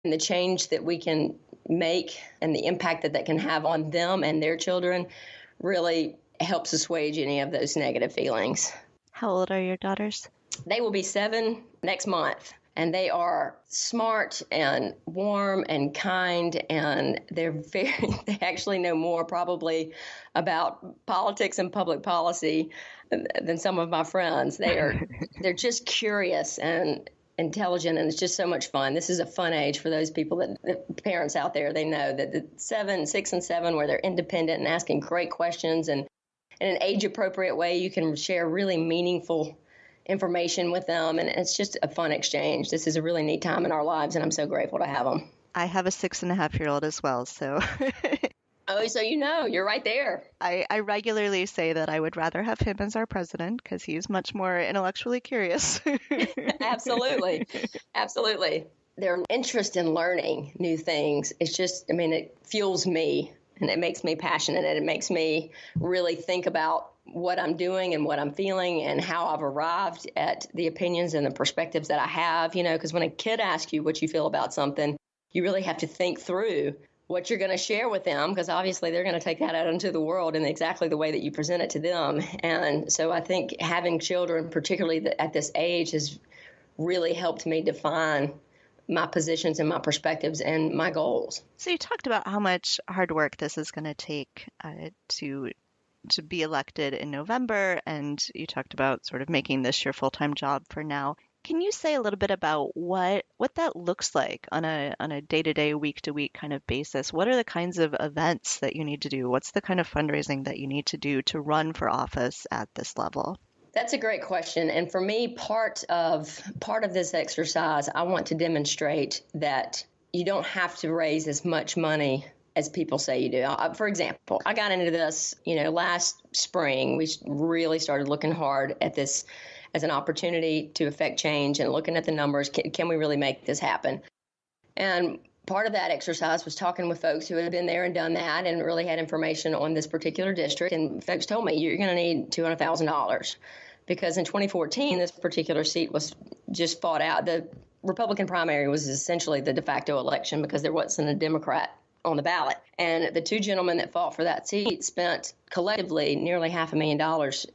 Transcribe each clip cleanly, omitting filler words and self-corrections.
and the change that we can make and the impact that can have on them and their children really helps assuage any of those negative feelings. How old are your daughters? They will be 7 next month. And they are smart and warm and kind, and they actually know more probably about politics and public policy than some of my friends. They're just curious and intelligent, and it's just so much fun. This is a fun age for those people that parents out there. They know that the 6 and 7, where they're independent and asking great questions, and in an age-appropriate way, you can share really meaningful information with them, and it's just a fun exchange. This is a really neat time in our lives, and I'm so grateful to have them. I have a 6.5-year-old as well, so... Oh, so you're right there. I regularly say that I would rather have him as our president because he's much more intellectually curious. Absolutely. Their interest in learning new things, it fuels me, and it makes me passionate, and it makes me really think about what I'm doing and what I'm feeling and how I've arrived at the opinions and the perspectives that I have, because when a kid asks you what you feel about something, you really have to think through what you're going to share with them, because obviously they're going to take that out into the world in exactly the way that you present it to them. And so I think having children, particularly at this age, has really helped me define my positions and my perspectives and my goals. So you talked about how much hard work this is going to take to be elected in November, and you talked about sort of making this your full-time job for now. Can you say a little bit about what that looks like on a day-to-day, week-to-week kind of basis? What are the kinds of events that you need to do? What's the kind of fundraising that you need to do to run for office at this level? That's a great question. And for me, part of this exercise, I want to demonstrate that you don't have to raise as much money as people say you do. For example, I got into this, last spring. We really started looking hard at this as an opportunity to affect change and looking at the numbers. Can we really make this happen? And part of that exercise was talking with folks who had been there and done that and really had information on this particular district. And folks told me, you're going to need $200,000 because in 2014, this particular seat was just fought out. The Republican primary was essentially the de facto election because there wasn't a Democrat on the ballot. And the two gentlemen that fought for that seat spent collectively nearly $500,000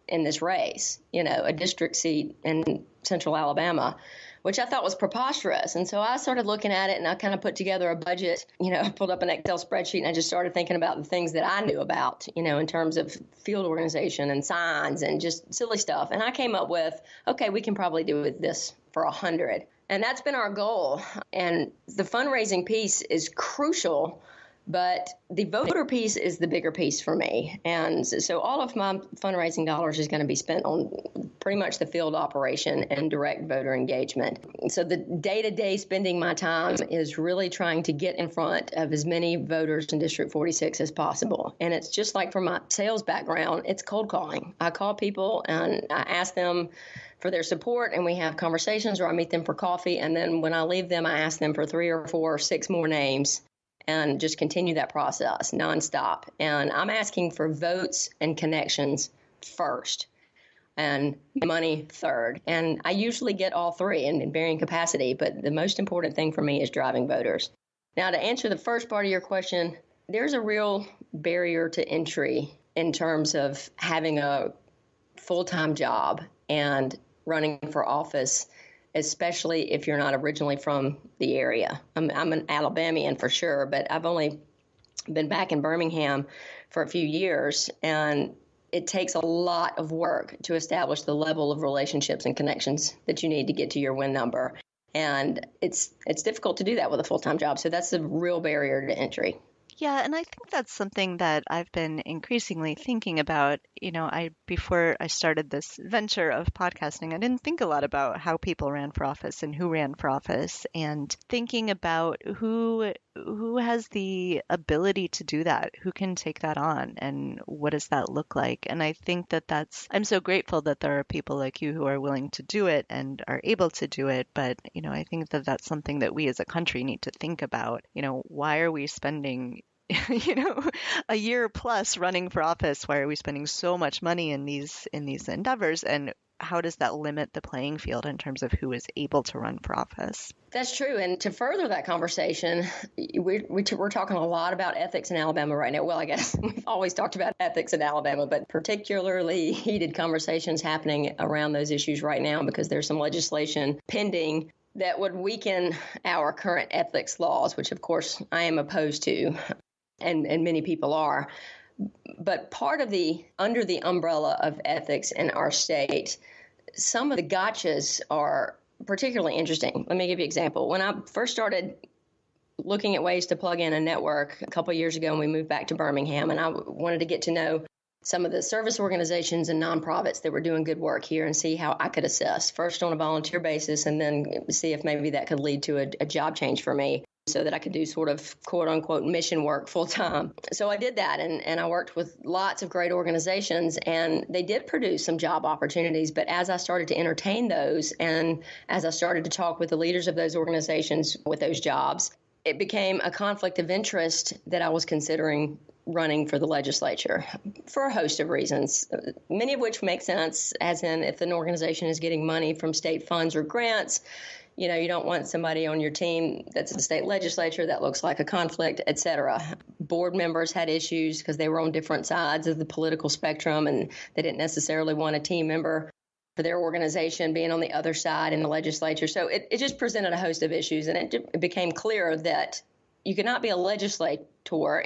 in this race, a district seat in central Alabama, which I thought was preposterous. And so I started looking at it, and I kind of put together a budget. I pulled up an Excel spreadsheet, and I just started thinking about the things that I knew about, in terms of field organization and signs and just silly stuff. And I came up with, okay, we can probably do this for 100. And that's been our goal. And the fundraising piece is crucial, but the voter piece is the bigger piece for me. And so all of my fundraising dollars is going to be spent on pretty much the field operation and direct voter engagement. So the day-to-day spending my time is really trying to get in front of as many voters in District 46 as possible. And it's just like from my sales background, it's cold calling. I call people and I ask them for their support, and we have conversations, or I meet them for coffee. And then when I leave them, I ask them for 3 or 4 or 6 more names and just continue that process nonstop. And I'm asking for votes and connections first and money third. And I usually get all 3 in varying capacity, but the most important thing for me is driving voters. Now, to answer the first part of your question, there's a real barrier to entry in terms of having a full-time job and running for office, especially if you're not originally from the area. I'm an Alabamian for sure, but I've only been back in Birmingham for a few years, and it takes a lot of work to establish the level of relationships and connections that you need to get to your win number. And it's difficult to do that with a full-time job, so that's a real barrier to entry. Yeah, and I think that's something that I've been increasingly thinking about. Before I started this venture of podcasting, I didn't think a lot about how people ran for office and who ran for office, and thinking about who has the ability to do that, who can take that on, and what does that look like. And I think I'm so grateful that there are people like you who are willing to do it and are able to do it. But, I think that that's something that we as a country need to think about. Why are we spending a year plus running for office? Why are we spending so much money in these endeavors? And how does that limit the playing field in terms of who is able to run for office? That's true. And to further that conversation, we're talking a lot about ethics in Alabama right now. Well, I guess we've always talked about ethics in Alabama, but particularly heated conversations happening around those issues right now because there's some legislation pending that would weaken our current ethics laws, which, of course, I am opposed to, and many people are. But part of under the umbrella of ethics in our state, some of the gotchas are particularly interesting. Let me give you an example. When I first started looking at ways to plug in a network a couple of years ago, and we moved back to Birmingham, and I wanted to get to know some of the service organizations and nonprofits that were doing good work here and see how I could assist, first on a volunteer basis, and then see if maybe that could lead to a job change for me, so that I could do sort of quote unquote mission work full time. So I did that, and I worked with lots of great organizations, and they did produce some job opportunities. But as I started to entertain those, and as I started to talk with the leaders of those organizations with those jobs, it became a conflict of interest that I was considering running for the legislature for a host of reasons, many of which make sense, as in if an organization is getting money from state funds or grants, you don't want somebody on your team that's in the state legislature. That looks like a conflict, et cetera. Board members had issues because they were on different sides of the political spectrum, and they didn't necessarily want a team member for their organization being on the other side in the legislature. So it just presented a host of issues, and it became clear that you could not be a legislator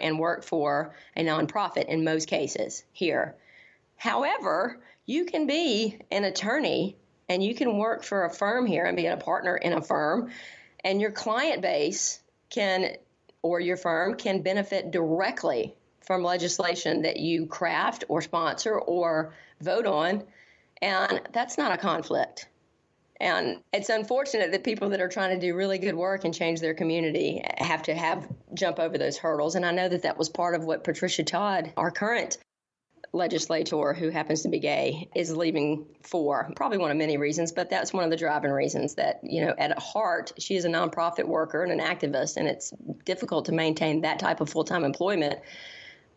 and work for a nonprofit in most cases here. However, you can be an attorney and you can work for a firm here and be a partner in a firm, and your client base or your firm can benefit directly from legislation that you craft or sponsor or vote on, and that's not a conflict. And it's unfortunate that people that are trying to do really good work and change their community have to jump over those hurdles. And I know that was part of what Patricia Todd, our current legislator who happens to be gay, is leaving for. Probably one of many reasons, but that's one of the driving reasons that, at heart, she is a nonprofit worker and an activist, and it's difficult to maintain that type of full-time employment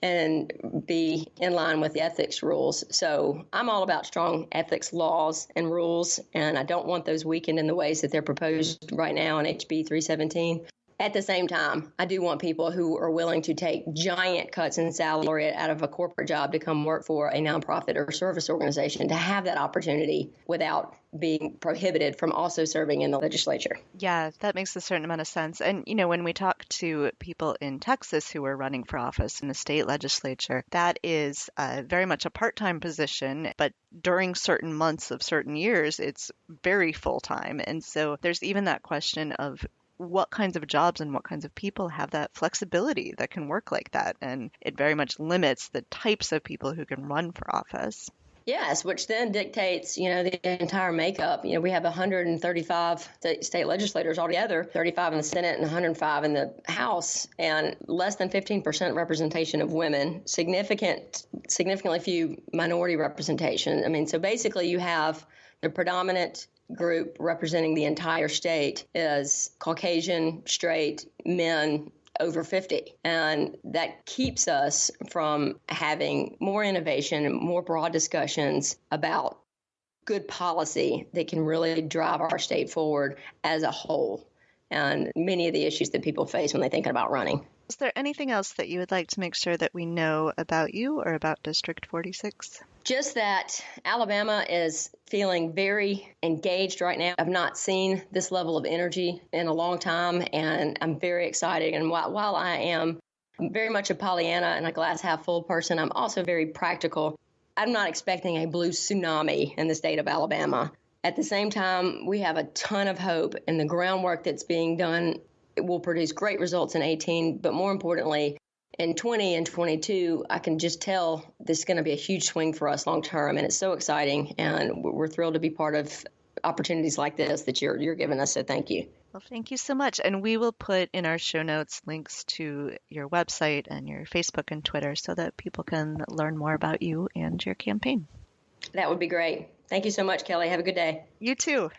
and be in line with the ethics rules. So I'm all about strong ethics laws and rules, and I don't want those weakened in the ways that they're proposed right now in HB 317. At the same time, I do want people who are willing to take giant cuts in salary out of a corporate job to come work for a nonprofit or service organization to have that opportunity without being prohibited from also serving in the legislature. Yeah, that makes a certain amount of sense. And, when we talk to people in Texas who are running for office in the state legislature, that is very much a part-time position, but during certain months of certain years, it's very full-time. And so there's even that question of what kinds of jobs and what kinds of people have that flexibility that can work like that. And it very much limits the types of people who can run for office. Yes, which then dictates, the entire makeup. We have 135 state legislators altogether, 35 in the Senate and 105 in the House, and less than 15% representation of women, significantly few minority representation. So basically you have the predominant group representing the entire state is Caucasian, straight men over 50. And that keeps us from having more innovation and more broad discussions about good policy that can really drive our state forward as a whole and many of the issues that people face when they think about running. Is there anything else that you would like to make sure that we know about you or about District 46? Just that Alabama is feeling very engaged right now. I've not seen this level of energy in a long time, and I'm very excited. And while I am very much a Pollyanna and a glass half full person, I'm also very practical. I'm not expecting a blue tsunami in the state of Alabama. At the same time, we have a ton of hope, and the groundwork that's being done will produce great results in 18, but more importantly, in 20 and 22, I can just tell this is going to be a huge swing for us long term, and it's so exciting, and we're thrilled to be part of opportunities like this that you're giving us, so thank you. Well, thank you so much, and we will put in our show notes links to your website and your Facebook and Twitter so that people can learn more about you and your campaign. That would be great. Thank you so much, Kelly. Have a good day. You too.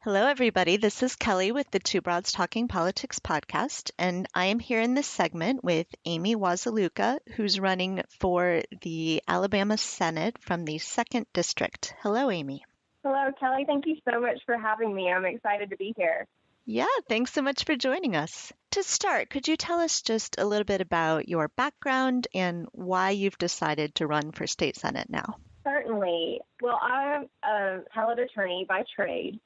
Hello, everybody. This is Kelly with the Two Broads Talking Politics podcast, and I am here in this segment with Amy Wasyluka, who's running for the Alabama Senate from the 2nd District. Hello, Amy. Hello, Kelly. Thank you so much for having me. I'm excited to be here. Yeah, thanks so much for joining us. To start, could you tell us just a little bit about your background and why you've decided to run for state senate now? Certainly. Well, I'm a appellate attorney by trade.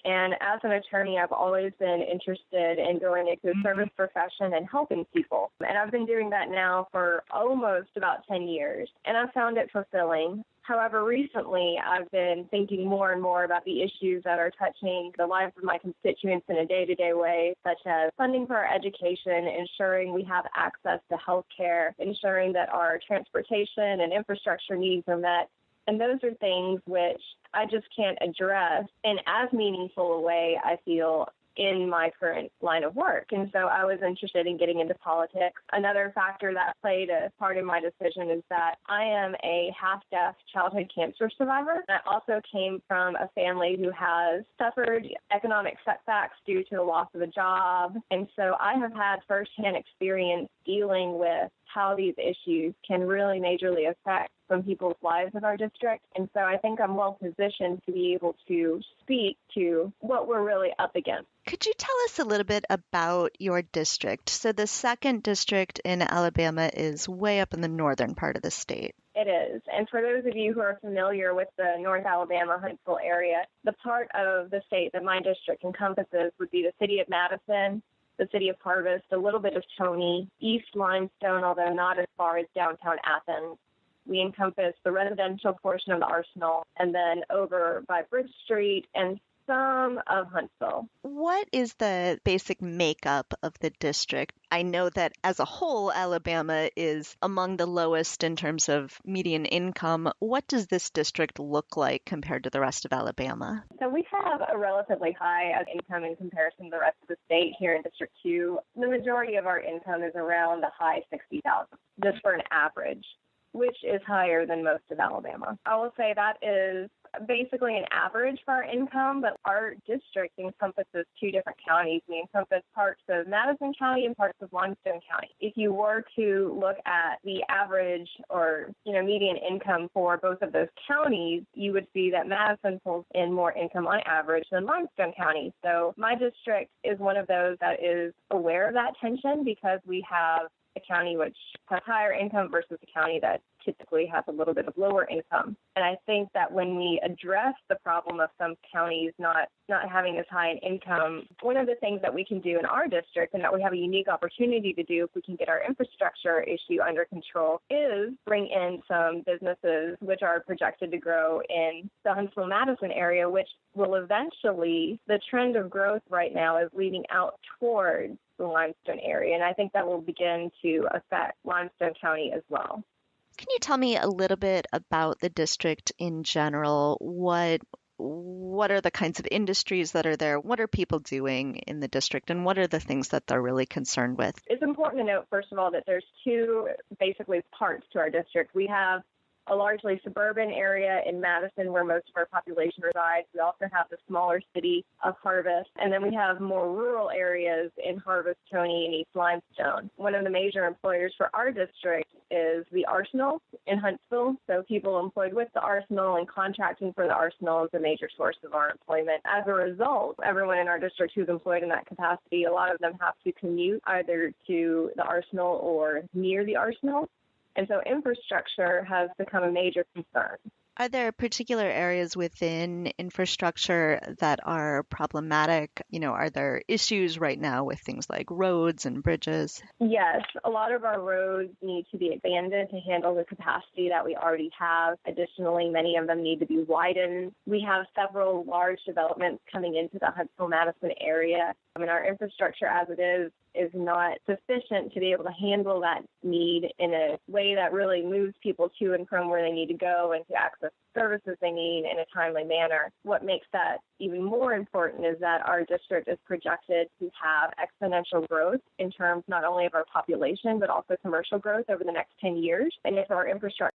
And as an attorney, I've always been interested in going into the service profession and helping people. And I've been doing that now for almost about 10 years. And I found it fulfilling. However, recently, I've been thinking more and more about the issues that are touching the lives of my constituents in a day-to-day way, such as funding for our education, ensuring we have access to health care, ensuring that our transportation and infrastructure needs are met. And those are things which I just can't address in as meaningful a way, I feel, in my current line of work. And so I was interested in getting into politics. Another factor that played a part in my decision is that I am a half-deaf childhood cancer survivor. I also came from a family who has suffered economic setbacks due to the loss of a job. And so I have had firsthand experience dealing with how these issues can really majorly affect some people's lives in our district. And so I think I'm well positioned to be able to speak to what we're really up against. Could you tell us a little bit about your district? So the 2nd District in Alabama is way up in the northern part of the state. It is. And for those of you who are familiar with the North Alabama Huntsville area, the part of the state that my district encompasses would be the city of Madison, the city of Harvest, a little bit of Tony, East Limestone, although not as far as downtown Athens. We encompass the residential portion of the Arsenal, and then over by Bridge Street and some of Huntsville. What is the basic makeup of the district? I know that as a whole, Alabama is among the lowest in terms of median income. What does this district look like compared to the rest of Alabama? So we have a relatively high income in comparison to the rest of the state here in District 2. The majority of our income is around the high 60,000, just for an average, which is higher than most of Alabama. I will say that is basically an average for our income, but our district encompasses 2 different counties. We encompass parts of Madison County and parts of Limestone County. If you were to look at the average or, median income for both of those counties, you would see that Madison pulls in more income on average than Limestone County. So my district is one of those that is aware of that tension because we have a county which has higher income versus a county that typically has a little bit of lower income. And I think that when we address the problem of some counties not having as high an income, one of the things that we can do in our district and that we have a unique opportunity to do if we can get our infrastructure issue under control is bring in some businesses which are projected to grow in the Huntsville-Madison area, which will eventually, the trend of growth right now is leading out towards the Limestone area. And I think that will begin to affect Limestone County as well. Can you tell me a little bit about the district in general? What are the kinds of industries that are there? What are people doing in the district? And what are the things that they're really concerned with? It's important to note, first of all, that there's 2 basically parts to our district. We have a largely suburban area in Madison where most of our population resides. We also have the smaller city of Harvest. And then we have more rural areas in Harvest, Tony, and East Limestone. One of the major employers for our district is the Arsenal in Huntsville. So people employed with the Arsenal and contracting for the Arsenal is a major source of our employment. As a result, everyone in our district who's employed in that capacity, a lot of them have to commute either to the Arsenal or near the Arsenal. And so infrastructure has become a major concern. Are there particular areas within infrastructure that are problematic? Are there issues right now with things like roads and bridges? Yes, a lot of our roads need to be expanded to handle the capacity that we already have. Additionally, many of them need to be widened. We have several large developments coming into the Huntsville-Madison area. Our infrastructure as it is not sufficient to be able to handle that need in a way that really moves people to and from where they need to go and to access services they need in a timely manner. What makes that even more important is that our district is projected to have exponential growth in terms not only of our population, but also commercial growth over the next 10 years. And if our infrastructure